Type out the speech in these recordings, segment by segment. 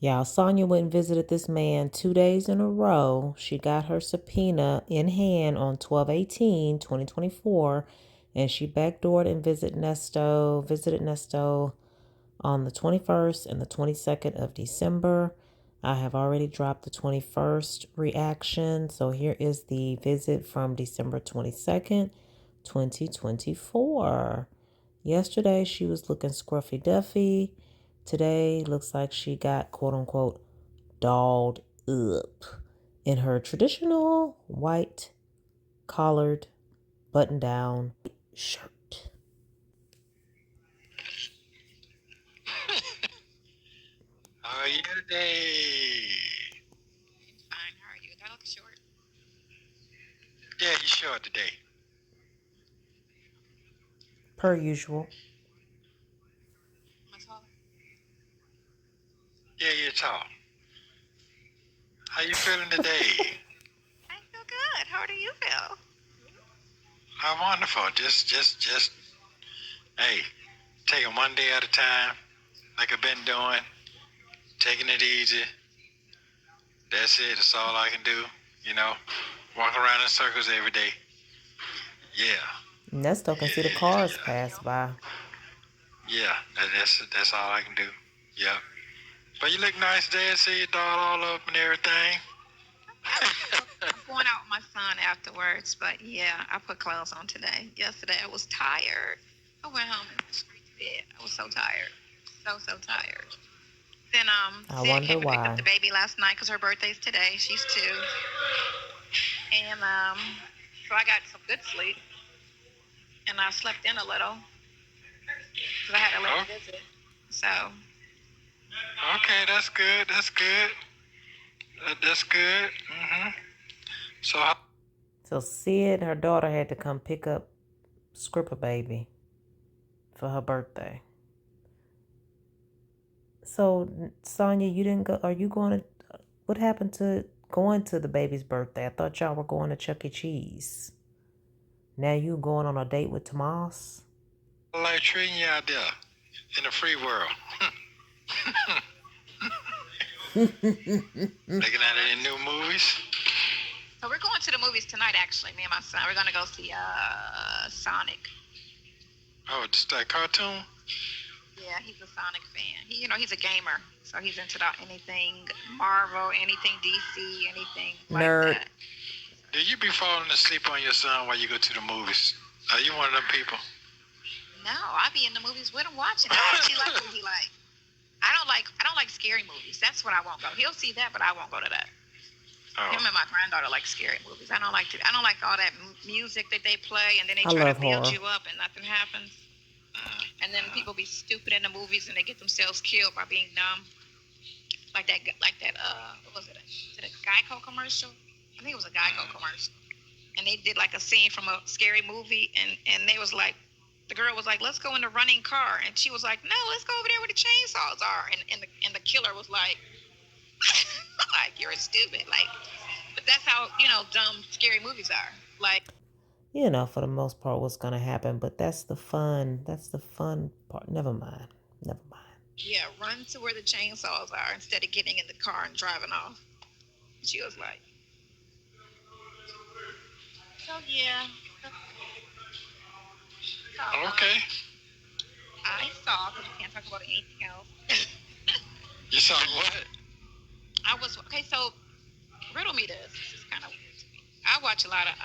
Y'all, Sonya went and visited this man 2 days in a row. She got her subpoena in hand on 12/18/2024, and she backdoored and visited Nesto on the 21st and the 22nd of December. I have already dropped the 21st reaction, so here is the visit from December 22nd, 2024. Yesterday, she was looking scruffy duffy. Today, looks like she got, quote unquote, dolled up in her traditional white collared button down shirt. How are you today? Fine. How are you? That looks short. Yeah, you short today. Per usual. Am I taller? Yeah, you're tall. How you feeling today? I feel good. How do you feel? I'm wonderful. Just, hey, take it one day at a time, like I've been doing, taking it easy. That's it. That's all I can do. Walk around in circles every day. Yeah. Nesto can see the cars pass by. Yeah, that's all I can do. Yeah. But you look nice today. I see you doll all up and everything. I'm going out with my son afterwards, but yeah, I put clothes on today. Yesterday I was tired. I went home and went straight to bed. I was so tired. So tired. Then I Sid wonder came and picked why. up the baby last night because her birthday's today. She's 2. And so I got some good sleep. And I slept in a little because I had a late visit. So Okay, that's good. That's good. That's good. So Sid, her daughter, had to come pick up Skrippa baby for her birthday. So Sonya, you didn't go. Are you going to? What happened to going to the baby's birthday? I thought y'all were going to Chuck E. Cheese. Now you going on a date with Tomas? I like treating you out there in the free world. Looking at any new movies? So we're going to the movies tonight, actually, me and my son. We're going to go see Sonic. Oh, just that cartoon? Yeah, he's a Sonic fan. He's a gamer, so he's into anything Marvel, anything DC, anything Nerd. like that. Do you be falling asleep on your son while you go to the movies? Are you one of them people? No, I be in the movies with him watching. I actually like what he like. I don't like scary movies. That's what I won't go. He'll see that, but I won't go to that. Oh. Him and my granddaughter like scary movies. I don't like all that music that they play, and then they I try love to build horror. you up, and nothing happens. And then people be stupid in the movies, and they get themselves killed by being dumb. Like that. What was it? Was it a Geico commercial? I think it was a Geico commercial. And they did like a scene from a scary movie, and they was like, the girl was like, "Let's go in the running car," and she was like, "No, let's go over there where the chainsaws are." And the killer was like, "Like you're stupid." Like, but that's how dumb scary movies are. Like, For the most part, what's gonna happen. But that's the fun. That's the fun part. Never mind. Yeah, run to where the chainsaws are instead of getting in the car and driving off. She was like, so yeah. Okay. I saw, because we can't talk about anything else. You saw what? I was, okay, so riddle me this. This is kind of weird to me. I watch a lot of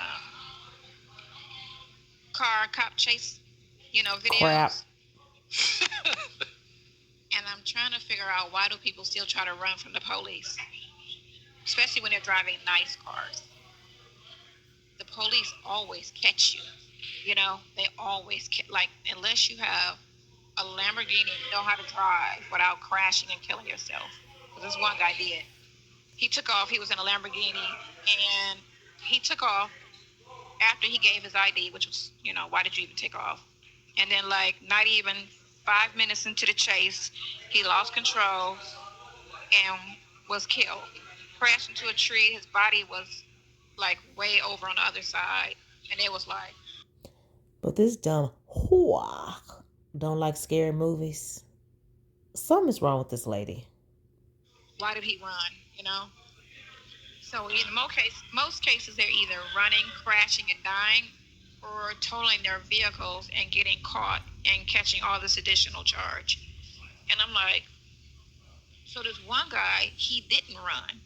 cop chase, videos. Crap. And I'm trying to figure out, why do people still try to run from the police? Especially when they're driving nice cars. The police always catch you. They always unless you have a Lamborghini and you know how to drive without crashing and killing yourself. Because this one guy did. He took off. He was in a Lamborghini, and he took off after he gave his ID, which was, why did you even take off? And then, not even 5 minutes into the chase, he lost control and was killed. Crashed into a tree. His body was, way over on the other side. And it was like... But this dumb whore don't like scary movies. Something's wrong with this lady. Why did he run? You know. So in most cases, they're either running, crashing, and dying, or totaling their vehicles and getting caught and catching all this additional charge. And I'm like, so this one guy, he didn't run.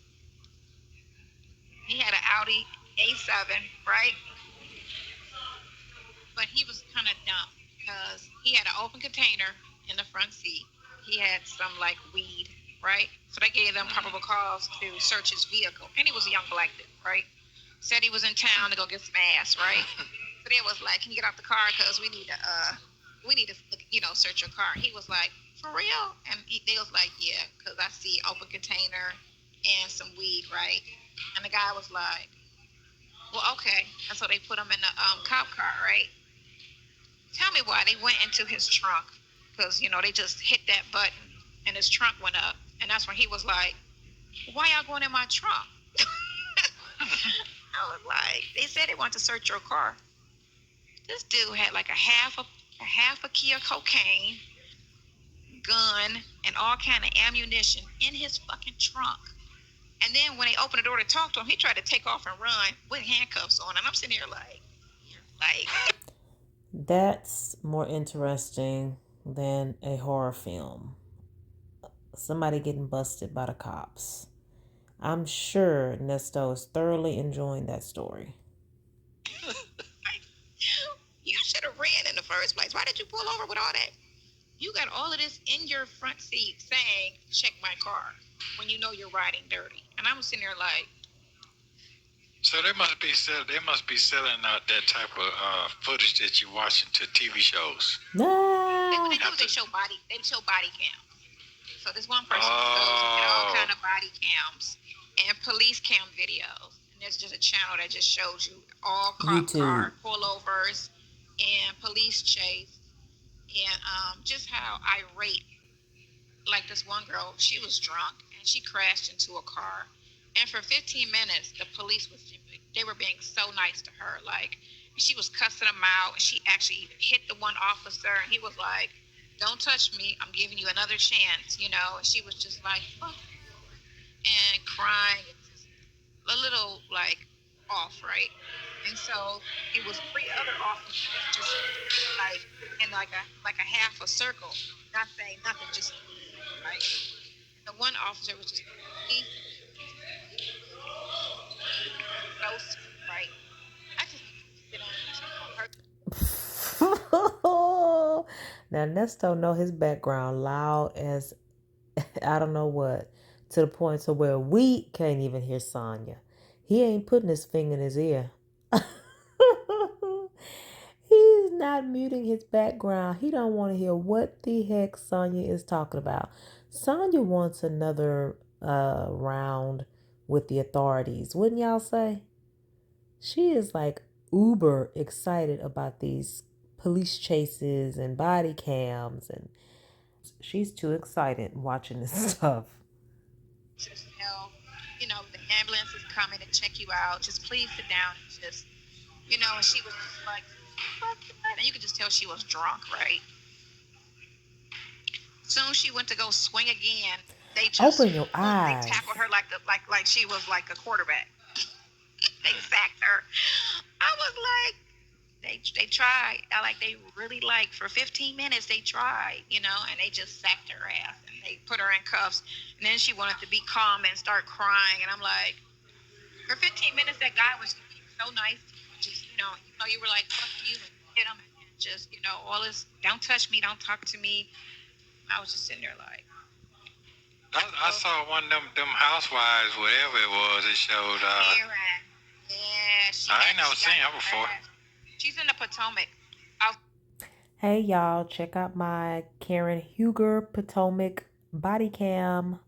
He had an Audi A7, right? But he was kind of dumb because he had an open container in the front seat. He had some like weed, right? So they gave them probable cause to search his vehicle. And he was a young black dude, right? Said he was in town to go get some ass, right? So they was like, "Can you get out the car? Because we need to, search your car." He was like, "For real?" And they was like, "Yeah, because I see open container and some weed, right?" And the guy was like, "Well, okay." And so they put him in the cop car, right? Tell me why they went into his trunk, because they just hit that button and his trunk went up, and that's when he was like, "Why y'all going in my trunk?" I was like, "They said they wanted to search your car." This dude had like a half a key of cocaine, gun, and all kind of ammunition in his fucking trunk. And then when they opened the door to talk to him, he tried to take off and run with handcuffs on. And I'm sitting here like. That's more interesting than a horror film. Somebody getting busted by the cops. I'm sure Nesto is thoroughly enjoying that story. You should have ran in the first place. Why did you pull over with all that? You got all of this in your front seat saying, "Check my car," when you know you're riding dirty. And I'm sitting there like. So they must be selling out that type of footage that you watch into TV shows. No. What they do is they show body cam. So this one person goes and get all kind of body cams and police cam videos. And there's just a channel that just shows you all car pullovers and police chase and just how irate. Like this one girl, she was drunk and she crashed into a car. And for 15 minutes, the police they were being so nice to her. Like, she was cussing them out. And she actually even hit the one officer. And he was like, "Don't touch me. I'm giving you another chance," And she was just like, "Oh," and crying, and just a little like off, right? And so it was 3 other officers just like in like a half a circle, not saying nothing, just right. The one officer was just close, right? I just sit on her. Now Nesto know his background loud as I don't know what, to the point to where we can't even hear Sonya. He ain't putting his finger in his ear. He's not muting his background. He don't want to hear what the heck Sonya is talking about. Sonya wants another round with the authorities, wouldn't y'all say? She is like uber excited about these police chases and body cams, and she's too excited watching this stuff. Just the ambulance is coming to check you out. Just please sit down and just, and she was just like, "Fuck that," and you could just tell she was drunk, right? Soon she went to go swing again. They just open your eyes. They tackled her like she was like a quarterback. They sacked her. I was like, they tried. They really for 15 minutes they tried, and they just sacked her ass and they put her in cuffs. And then she wanted to be calm and start crying. And I'm like, for 15 minutes that guy was so nice to you. Just you were like, "Fuck you," and hit him and just all this, "Don't touch me, don't talk to me." I was just sitting there like. I saw one of them housewives, whatever it was, it showed. Karen. Yeah, I ain't never seen her before. She's in the Potomac. Hey y'all, check out my Karen Huger Potomac body cam.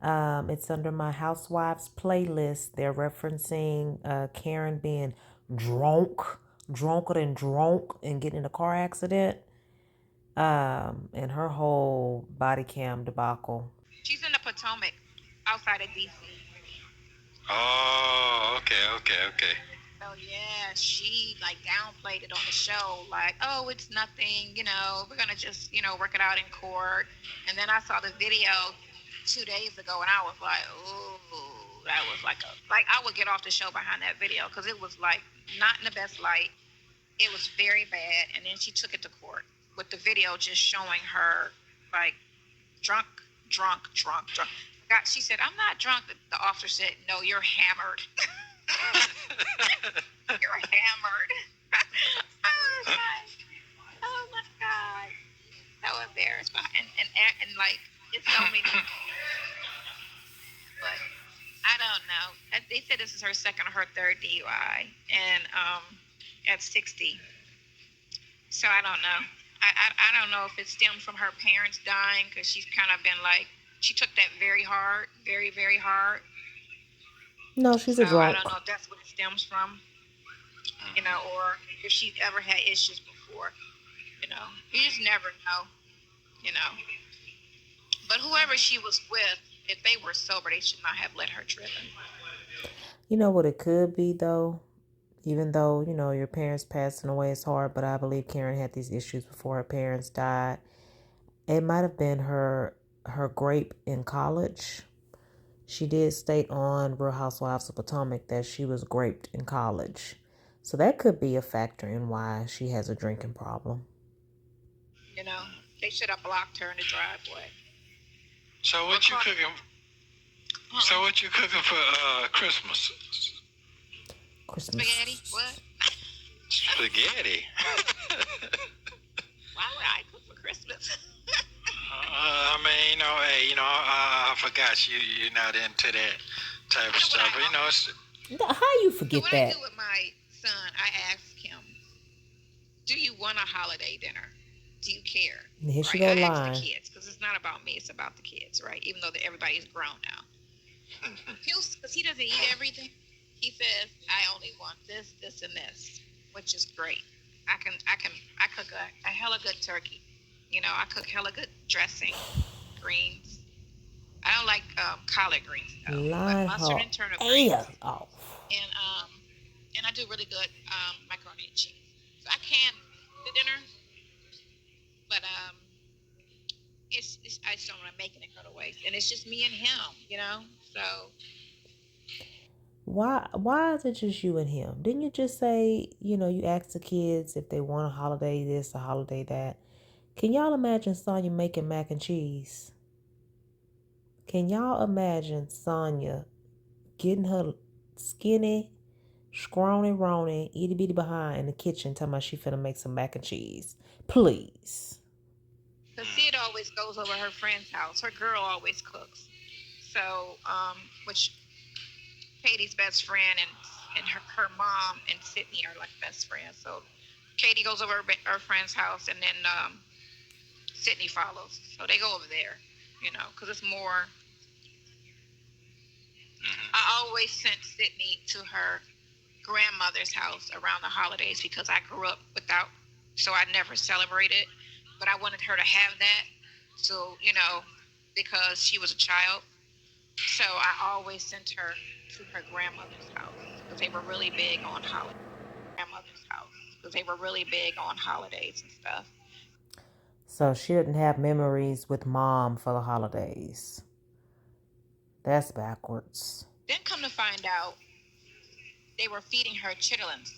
It's under my housewives playlist. They're referencing Karen being drunker than drunk and getting in a car accident. And her whole body cam debacle. She's in the Potomac, outside of DC. Oh, okay. So yeah, she downplayed it on the show, like, "Oh, it's nothing, we're gonna just, work it out in court." And then I saw the video 2 days ago, and I was like, ooh, that was like I would get off the show behind that video because it was like not in the best light. It was very bad, and then she took it to court with the video just showing her like drunk, drunk, drunk, drunk. God, she said, "I'm not drunk." The officer said, "No, you're hammered. You're hammered." I was like, "Oh my God, so embarrassed." And like it's so many, but I don't know. They said this is her second or her third DUI, and at 60. So I don't know. I don't know if it stemmed from her parents dying because she's kind of been like she took that very hard, very very hard. No, she's So a I drunk. don't know if that's what it stems from, or if she's ever had issues before. You just never know. You know, but whoever she was with, if they were sober, they should not have let her driven. You know what it could be, though? Even though, your parents passing away is hard, but I believe Karen had these issues before her parents died. It might have been her grape in college. She did state on Real Housewives of Potomac that she was graped in college. So that could be a factor in why she has a drinking problem. They should have blocked her in the driveway. So what you cooking? So what you cooking for Christmas? Christmas. Spaghetti? What? Spaghetti. Why would I cook for Christmas? I mean, hey, I forgot you're not into that type of stuff. How you forget what that? I do with my son, I ask him, "Do you want a holiday dinner? Do you care?" Here she right? go I lying. ask the kids because it's not about me; it's about the kids, right? Even though everybody's grown now. Because he doesn't eat everything. He says, "I only want this, this, and this," which is great. I cook a hella good turkey. I cook hella good dressing, greens. I don't like collard greens though, Line but mustard her and turnip greens. ass off. And I do really good macaroni and cheese. So I can the dinner, but I just don't want to make it and go to waste. And it's just me and him. So Why is it just you and him? Didn't you just say, you asked the kids if they want a holiday this, a holiday that? Can y'all imagine Sonya making mac and cheese? Can y'all imagine Sonya getting her skinny, scrawny, rony, itty bitty behind in the kitchen talking about she finna make some mac and cheese? Please. because Sid always goes over her friend's house. Her girl always cooks. So, which Katie's best friend and her mom and Sydney are like best friends. So Katie goes over her friend's house, and then Sydney follows. So they go over there, because it's more. I always sent Sydney to her grandmother's house around the holidays because I grew up without, so I never celebrated. But I wanted her to have that, so because she was a child. So I always sent her to her grandmother's house because they were really big on holidays. Grandmother's house because they were really big on holidays and stuff. So she didn't have memories with mom for the holidays. That's backwards. Then come to find out, they were feeding her chitlins.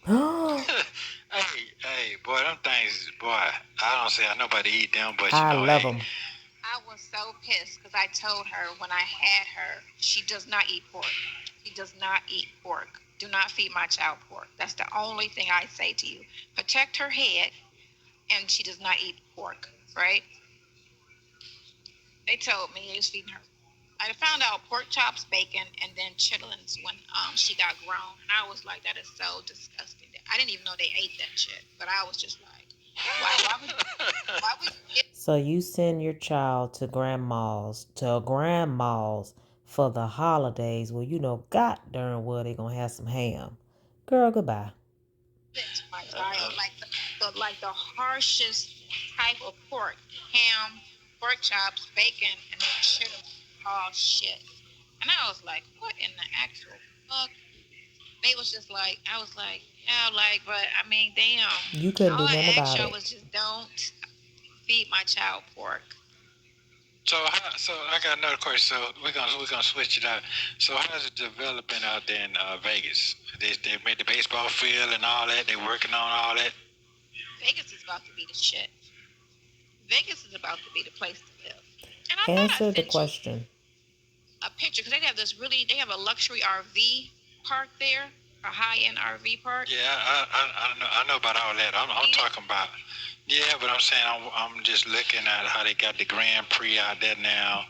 Hey, boy, them things, boy, I don't say I nobody eat them, but I love them. I was so pissed because I told her when I had her, she does not eat pork. She does not eat pork. Do not feed my child pork. That's the only thing I say to you. Protect her head, and she does not eat pork, right? They told me they was feeding her. I found out pork chops, bacon, and then chitlins when she got grown. And I was like, that is so disgusting. I didn't even know they ate that shit. But I was just like, why would So you send your child to grandma's for the holidays where god darn well they gonna have some ham. Girl, goodbye. My child like the harshest type of pork, ham, pork chops, bacon, and then chitlins. Oh shit! And I was like, what in the actual fuck? They was just like, I was like, yeah, but I mean, damn. You couldn't do All nothing I about asked y'all it. was just don't feed my child pork. So I got another question. So we're gonna switch it out. So how's it developing out there in Vegas? They made the baseball field and all that. They working on all that. Vegas is about to be the shit. Vegas is about to be the place to live. And I thought I Answer the sent you question. a picture because they have a luxury RV park there, a high-end RV park. Yeah, I know about all that. I'm talking about. Yeah, but I'm saying I'm just looking at how they got the Grand Prix out there now.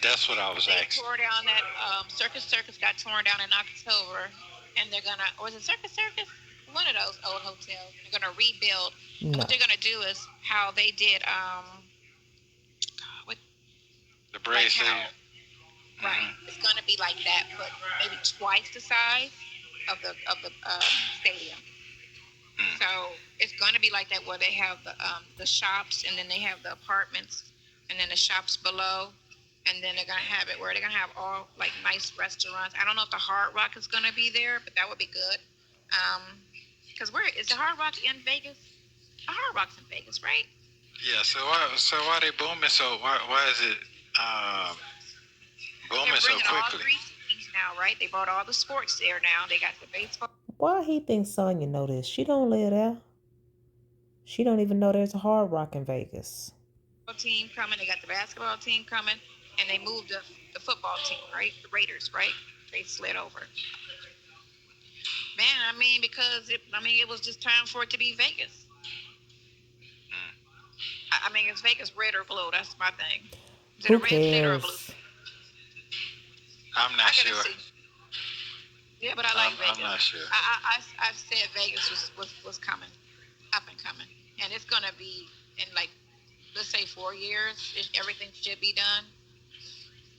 That's what I was They asking. tore down that Circus got torn down in October, and they're gonna, or was it Circus? One of those old hotels. They're gonna rebuild. And No. what they're gonna do is how they did what The Braves like how, Stadium. right. It's gonna be like that, but maybe twice the size of the stadium. So it's going to be like that where they have the shops and then they have the apartments and then the shops below, and then they're going to have it where they're going to have all like nice restaurants. I don't know if the Hard Rock is going to be there, but that would be good. Because where is the Hard Rock in Vegas? The Hard Rock's in Vegas, right? Yeah. So why they booming? So why is it booming so They're bringing all quickly? 3 cities now, right? They brought all the sports there now. They got the baseball. Why he thinks Sonya know this? She don't live there. She don't even know there's a Hard Rock in Vegas. Team coming. They got the basketball team coming, and they moved the football team, right? The Raiders, right? They slid over. Man, I mean, because it was just time for it to be Vegas. I mean, it's Vegas red or blue. That's my thing. Is it Who a red state or a blue cares? state? I'm not sure. See. Yeah, but I like Vegas. I'm not sure. I've said Vegas was coming, up and coming, and it's gonna be in like, let's say 4 years. Everything should be done.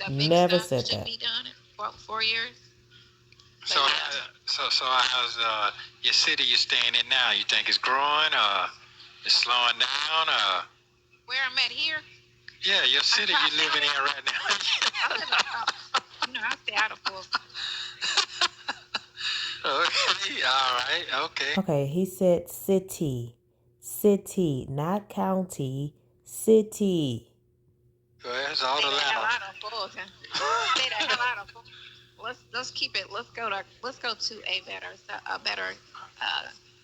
The big Never stuff said should that. be done in 4 years. So how's your city you're staying in now? You think it's growing or it's slowing down or? Where I'm at here? Yeah, your city you're living in right now. I live in, I stay out of Florida. Okay, all right, okay. Okay, he said city. City, not county. City. Well, that's all the Stay the hell Atlanta. out of Fulton. Stay the hell out of Fulton. Let's keep it. Let's go to a better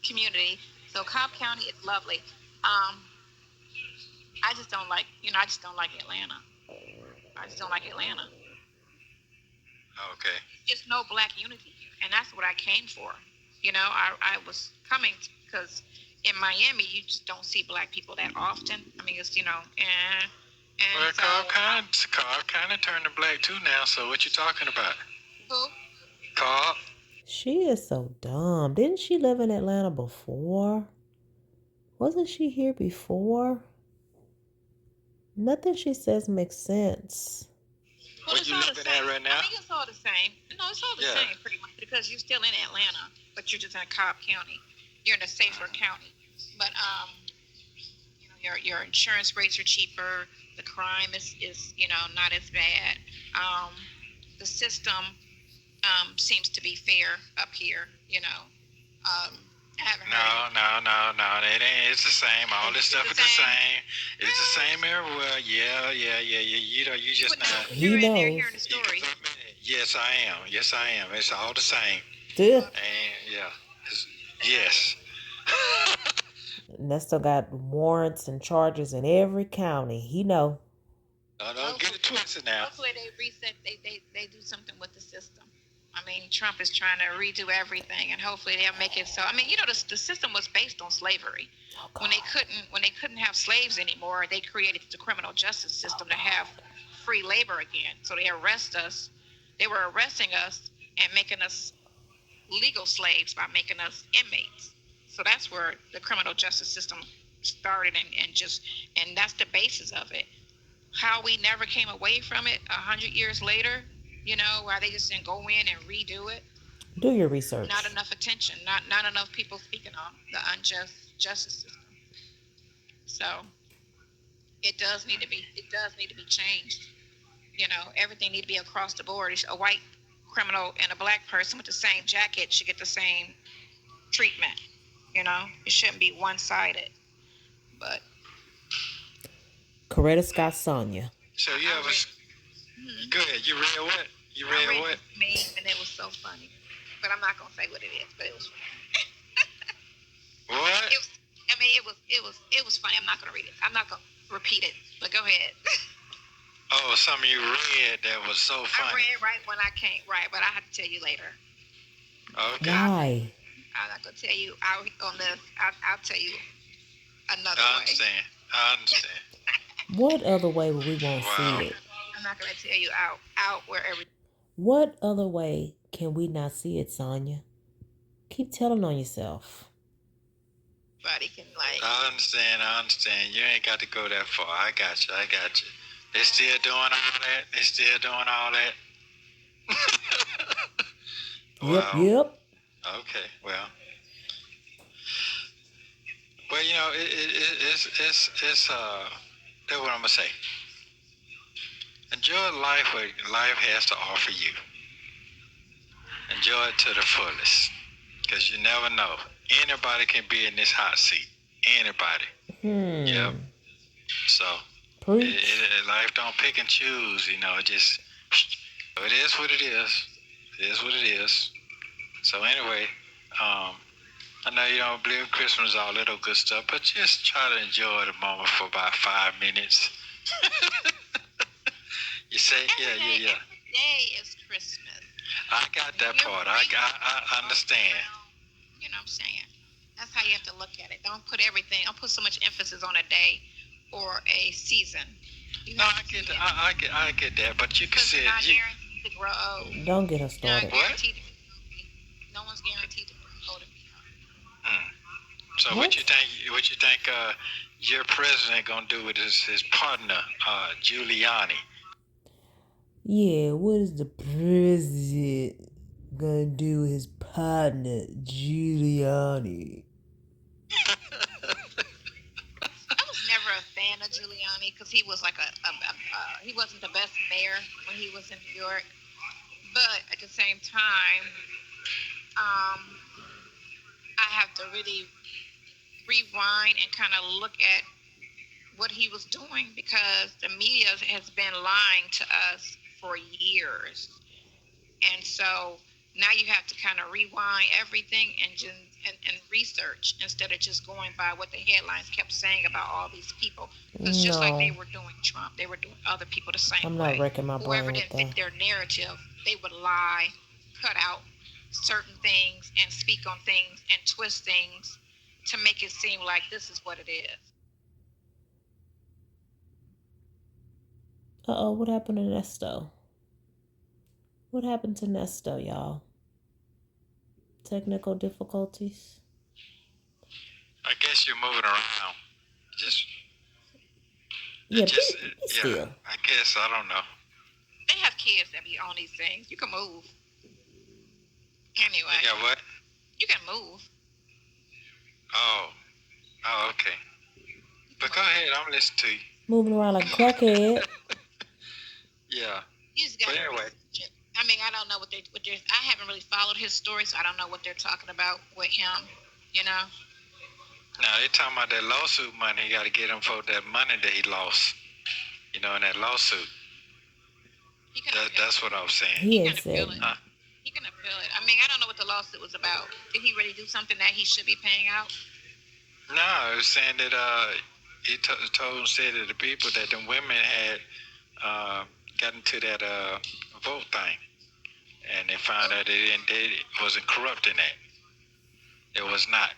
community. So Cobb County is lovely. I just don't like Atlanta. I just don't like Atlanta. Okay. There's no black unity here, and that's what I came for. I was coming because in Miami you just don't see black people that often. I mean, it's Well, so, Cobb kind of turned to black too now. So what you talking about? who? Cobb. She is so dumb. Didn't she live in Atlanta before? Wasn't she here before? Nothing she says makes sense. Well, What you living at right now? I think it's all the same. No, it's all the same pretty much because you're still in Atlanta, but you're just in Cobb County. You're in a safer county, but your insurance rates are cheaper. The crime is not as bad. The system seems to be fair up here. I haven't heard. No. It ain't. It's the same. All this stuff is the same. It's the same everywhere. Yeah. You just not. He knows. Hearing the story. Yes, I am. It's all the same. Duh. And yeah. Yes. Nesto got warrants and charges in every county. He know. No, don't get it twisted now. Hopefully they reset. They do something with the system. I mean, Trump is trying to redo everything, and hopefully they'll make it so. I mean, the system was based on slavery. When they couldn't have slaves anymore, they created the criminal justice system to have free labor again. So they arrest us. They were arresting us and making us legal slaves by making us inmates. So that's where the criminal justice system started, and that's the basis of it. How we never came away from it 100 years later. Why they just didn't go in and redo it. Do your research. Not enough attention. Not enough people speaking on the unjust justice system. So it does need to be changed. Everything need to be across the board. A white criminal and a black person with the same jacket should get the same treatment. It shouldn't be one-sided. But Coretta Scott Sonya. So you ever? Go ahead. You read what? You read what? Me, and it was so funny. But I'm not gonna say what it is. But it was funny. What? It was funny. I'm not gonna read it. I'm not gonna repeat it. But go ahead. Oh, something you read that was so funny. I read right when I can't write, but I have to tell you later. Okay. Why? I'm not gonna tell you out on this. I'll tell you another I way. I understand. What other way would we want to see it? I'm not gonna tell you out wherever. What other way can we not see it, Sonya? Keep telling on yourself. Everybody can like. I understand. You ain't got to go that far. I got you. They still doing all that. Yep. Okay. Well, you know, it's that's what I'm gonna say. Enjoy life what life has to offer you. Enjoy it to the fullest, because you never know. Anybody can be in this hot seat. Anybody. Yep. So life don't pick and choose. You know, it is what it is. It is what it is. So anyway, I know you don't believe Christmas, all that good stuff, but just try to enjoy the moment for about 5 minutes. You say, Every day is Christmas. I got that part. I understand. You know what I'm saying? That's how you have to look at it. Don't put so much emphasis on a day or a season. No, I get that. I get that, but you can say not guaranteed to grow old. Don't get us started. What? No one's guaranteed to grow old. So what you think? Your president gonna do with his partner, Giuliani? Yeah, what is the president gonna do with his partner, Giuliani? I was never a fan of Giuliani because he was like he wasn't the best mayor when he was in New York. But at the same time, I have to really rewind and kind of look at what he was doing, because the media has been lying to us for years. And so now you have to kind of rewind everything and research instead of just going by what the headlines kept saying about all these people. Because just like they were doing Trump, they were doing other people the same way. I'm not wrecking my brain Whoever with didn't fit their narrative, they would lie, cut out certain things, and speak on things and twist things to make it seem like this is what it is. Uh-oh, what happened to Nesto? What happened to Nesto, y'all? Technical difficulties? I guess you're moving around. Still. I guess, I don't know. They have kids that be on these things. You can move. Anyway. You got what? You can move. Oh, okay. But go ahead, I'm listening to you. Moving around like a crackhead. Yeah. You just got anyway. I mean, I don't know what they're. I haven't really followed his story, so I don't know what they're talking about with him. You know. Now they talking about that lawsuit money. You got to get him for that money that he lost. You know, in that lawsuit. That's what I was saying. He can appeal it. He can appeal it. I mean, I don't know what the lawsuit was about. Did he really do something that he should be paying out? No, it was saying that he said that the people that the women had gotten to that vote thing, and they found out it wasn't corrupt in that. It was not.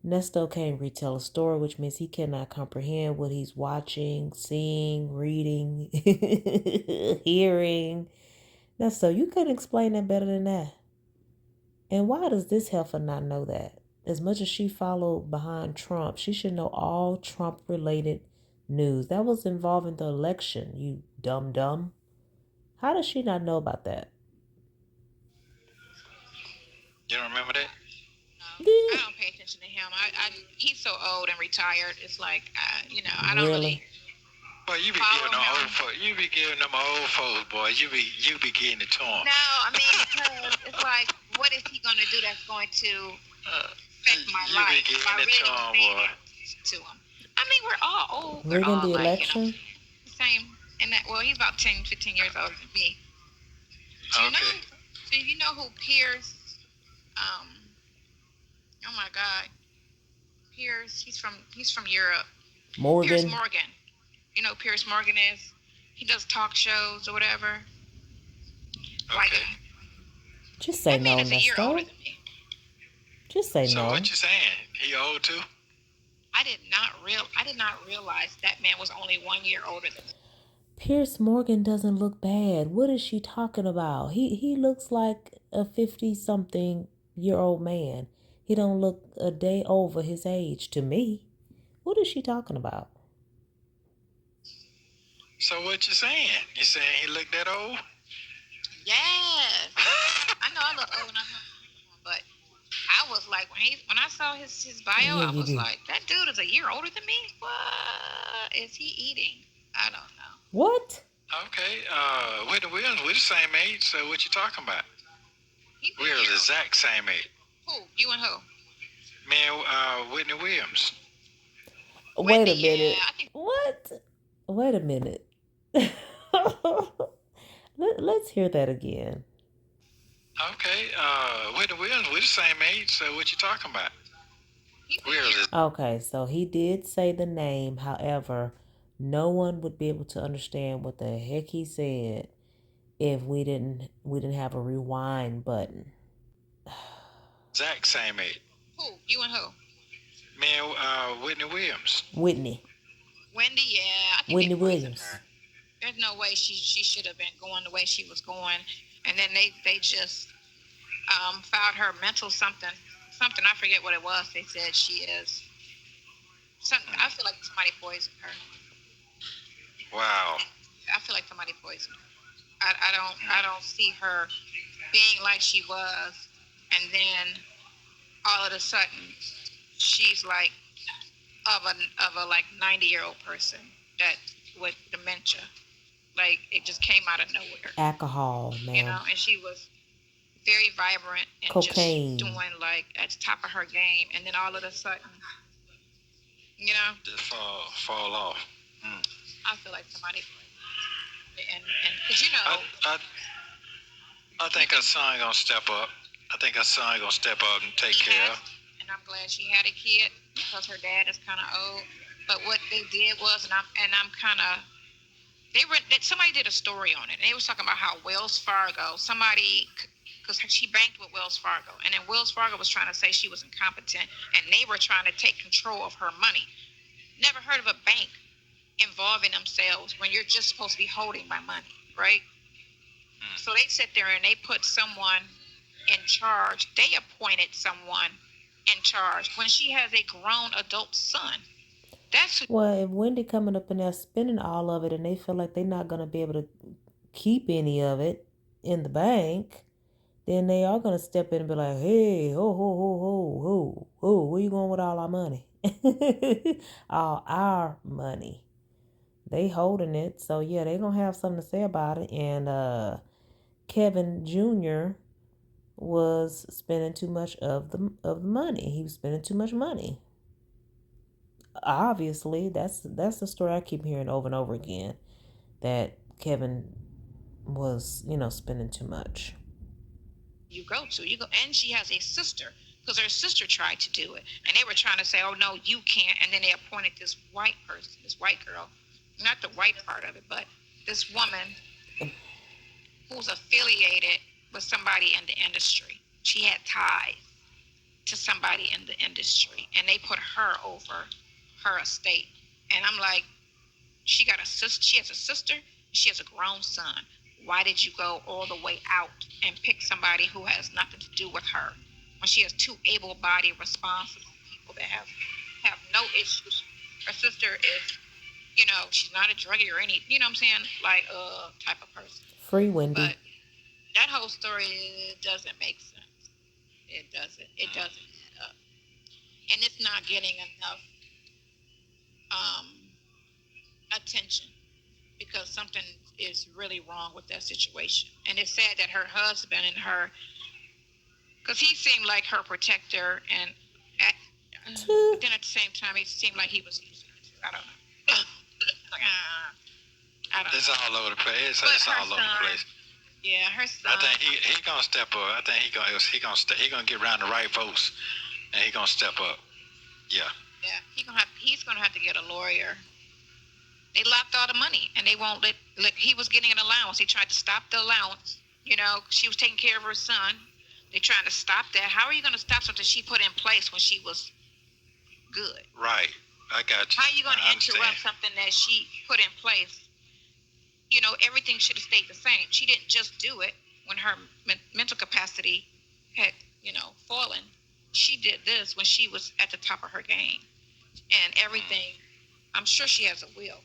Nesto can't retell a story, which means he cannot comprehend what he's watching, seeing, reading, hearing. Nesto, you couldn't explain that better than that. And why does this heifer not know that? As much as she followed behind Trump, she should know all Trump-related news. That was involving the election, you dumb. How does she not know about that? You don't remember that? No, I don't pay attention to him. He's so old and retired. It's like, I don't really. Well, you be giving them old folks. You be giving them old folks, boy. You be getting it to them. No, I mean, because it's like, what is he going to do that's going to affect my life? You be giving it to them, boy. To him. I mean, we're all old. Rigging the election? Same And that, well, he's about 10, 15 years older than me. Do you know who Piers? Oh my God, Piers. He's from Europe. Morgan. Piers Morgan. You know who Piers Morgan is? He does talk shows or whatever. White guy. Just say that man no, is a year older than me. Just say So no. what you saying? He old too? I did not realize that man was only 1 year older than me. Piers Morgan doesn't look bad. What is she talking about? He looks like a 50-something-year-old man. He don't look a day over his age to me. What is she talking about? So what you saying? You saying he looked that old? Yes. I know I look old and I'm not, but I was like, when I saw his bio, I was like, that dude is a year older than me? What is he eating? I don't know. What? Okay, Whitney Williams, we're the same age, so what you talking about? We're the exact same age. Who? You and who? Me and Whitney Williams. Wait a minute. Yeah, what? Wait a minute. Let's hear that again. Okay, Whitney Williams, we're the same age, so what you talking about? Okay, so he did say the name. However, no one would be able to understand what the heck he said if we didn't have a rewind button. Exact same age. Who? You and who? Me and Whitney Williams. Wendy, yeah. I think Whitney Williams. Her. There's no way she should have been going the way she was going, and then they just found her mental something. I forget what it was. They said she is something. I feel like somebody poisoned her. Wow. I feel like somebody poisoned her. I don't see her being like she was, and then all of a sudden she's like of a like 90-year-old person that with dementia. Like it just came out of nowhere. Alcohol, man. You know, and she was very vibrant and cocaine. Just doing like at the top of her game, and then all of a sudden, you know, just fall off. I feel like somebody, and because you know, I think her son gonna step up. I think her son gonna step up and take care of. And I'm glad she had a kid because her dad is kind of old. But what they did was, and I'm kind of. Somebody did a story on it, and they was talking about how Wells Fargo, because she banked with Wells Fargo, and then Wells Fargo was trying to say she was incompetent, and they were trying to take control of her money. Never heard of a bank involving themselves when you're just supposed to be holding my money, right? So they sit there and they put someone in charge. They appointed someone in charge when she has a grown adult son. Well, if Wendy coming up in there spending all of it and they feel like they're not going to be able to keep any of it in the bank, then they are going to step in and be like, hey, where you going with all our money? All our money. They holding it. So, yeah, they going to have something to say about it. And Kevin Jr. was spending too much of the money. He was spending too much money. Obviously, that's the story I keep hearing over and over again, that Kevin was, spending too much. You go, and she has a sister, because her sister tried to do it, and they were trying to say, oh no, you can't, and then they appointed this white person, this white girl, not the white part of it, but this woman who's affiliated with somebody in the industry. She had ties to somebody in the industry, and they put her over her estate. And I'm like, she has a sister, she has a grown son. Why did you go all the way out and pick somebody who has nothing to do with her when she has two able-bodied, responsible people that have no issues? Her sister is, she's not a druggie or any, you know what I'm saying, like type of person. Free Wendy. But that whole story doesn't make sense. It doesn't add up, and it's not getting enough attention, because something is really wrong with that situation. And it's sad that her husband and her, because he seemed like her protector, and then at the same time, it seemed like he was using it. I don't know. I don't It's know. all over the place. It's But her all over the son- place. Yeah, her son. I think he gonna step up. I think he gonna get around the right votes, and he gonna step up. Yeah. Yeah, he's gonna have to get a lawyer. They locked all the money, and they won't let. Look, he was getting an allowance. They tried to stop the allowance. You know, she was taking care of her son. They're trying to stop that. How are you going to stop something she put in place when she was good? Right. I got you. How are you going to interrupt something that she put in place? You know, everything should have stayed the same. She didn't just do it when her mental capacity had, fallen. She did this when she was at the top of her game. And everything, I'm sure she has a will.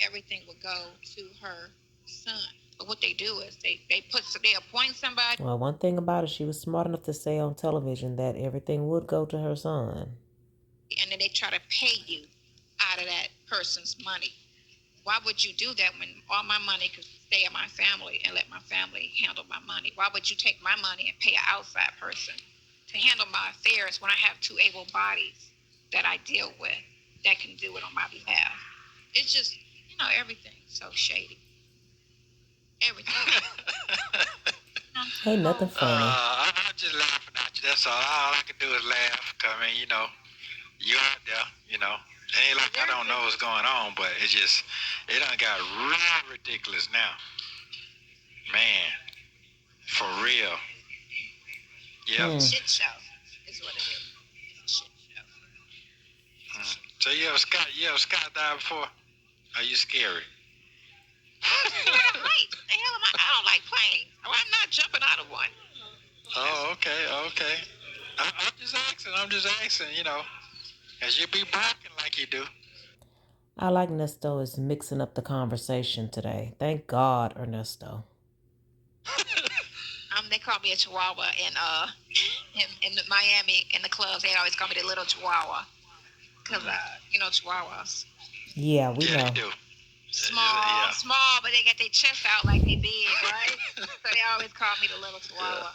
Everything would go to her son. But what they do is they appoint somebody. Well, one thing about it, she was smart enough to say on television that everything would go to her son. And then they try to pay you out of that person's money. Why would you do that when all my money could stay in my family and let my family handle my money? Why would you take my money and pay an outside person to handle my affairs when I have two able bodies that I deal with that can do it on my behalf? It's just, everything's so shady. Everything. Ain't nothing funny. I'm just laughing at you. That's all. All I can do is laugh. Cause I mean, you out there. It ain't like I don't know what's going on, but it done got real ridiculous now. Man, for real. Yep. Shit show is what it is. It's a shit show. So you ever skydived before? Are you scary? Right. The hell am I? I don't like planes. I'm not jumping out of one. Oh, okay. I'm just asking, as you be barking like you do. I like Nesto is mixing up the conversation today. Thank God, Ernesto. They call me a Chihuahua in Miami in the clubs. They always call me the little Chihuahua because Chihuahuas. Yeah, we know. They do. Small, but they got their chest out like they big, right? So they always call me the little Chihuahua.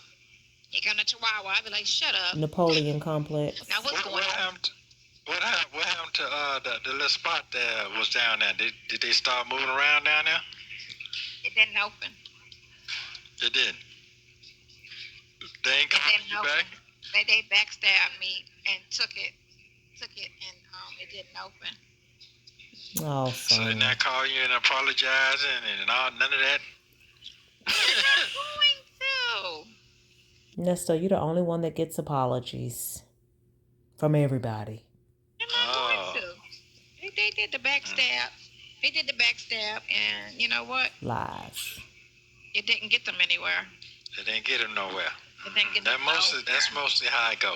You got a Chihuahua? I be like, shut up. Napoleon complex. Now what's going on? What happened to the little spot that was down there? Did they start moving around down there? It didn't open. It didn't. They ain't calling you back? They backstabbed me and took it, and it didn't open. Oh, so they not call you and apologizing and all, none of that? I'm going to. Nesto, you're the only one that gets apologies from everybody. I'm not going to. They did the backstab. They did the backstab, and you know what? Lies. It didn't get them anywhere. It didn't get them nowhere. It didn't get them nowhere. That's mostly how I go.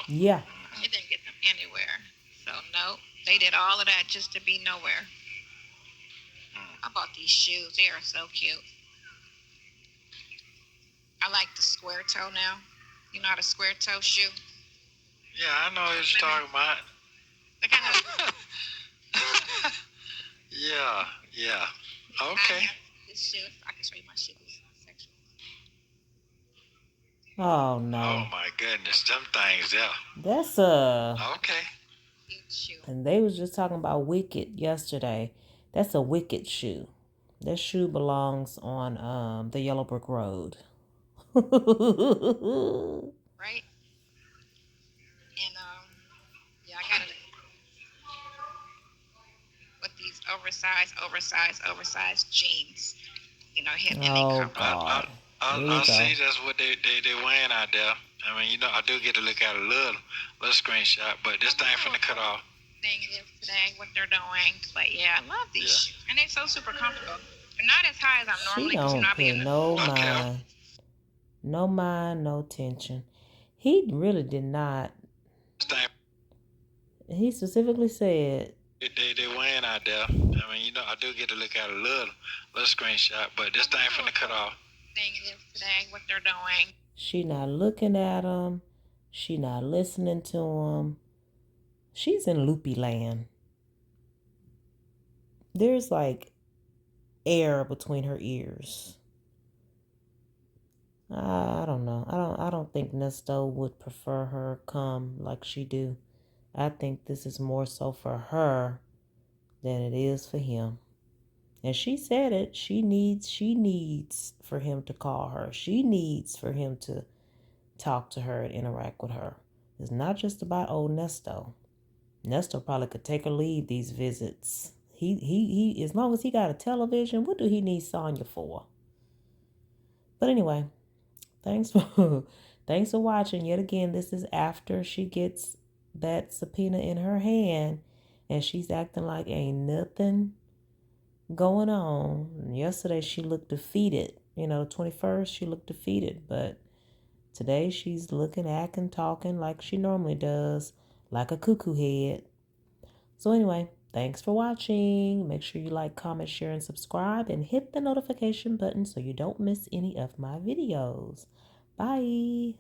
Yeah. It didn't get them anywhere. So no, they did all of that just to be nowhere. I bought these shoes. They are so cute. I like the square toe now. You know how the square toe shoe? Yeah, I know what you're talking about. Like I know. Yeah. Okay. This shoe, I can show you my shoes. Oh, no. Oh, my goodness. Them things there. That's okay. And they was just talking about Wicked yesterday. That's a Wicked shoe. That shoe belongs on the Yellow Brick Road. Right? And I got it with these oversized jeans. Hitting oh God. I see that's what they wearing out there. I mean, I do get to look at a little screenshot, but this thing finna cut off. Thing is today what they're doing. But yeah, I love these shoes. And they're so super comfortable. They're not as high as I'm normally. She don't pay no mind. No mind, no tension. He really did not. He specifically said. They wearing out there. I mean, I do get to look at a little screenshot, but this thing finna cut off. Thing is today what they're doing. She not looking at him. She not listening to him. She's in loopy land. There's like air between her ears. I don't know. I don't think Nesto would prefer her come like she do. I think this is more so for her than it is for him. And she said it. She needs for him to call her. She needs for him to talk to her and interact with her. It's not just about old Nesto. Nesto probably could take or leave these visits. He as long as he got a television, what do he need Sonya for? But anyway, thanks for thanks for watching. Yet again, this is after she gets that subpoena in her hand and she's acting like ain't nothing going on. Yesterday she looked defeated. The 21st she looked defeated, but today she's looking, acting, talking like she normally does, like a cuckoo head. So anyway, thanks for watching. Make sure you like, comment, share, and subscribe, and hit the notification button so you don't miss any of my videos. Bye.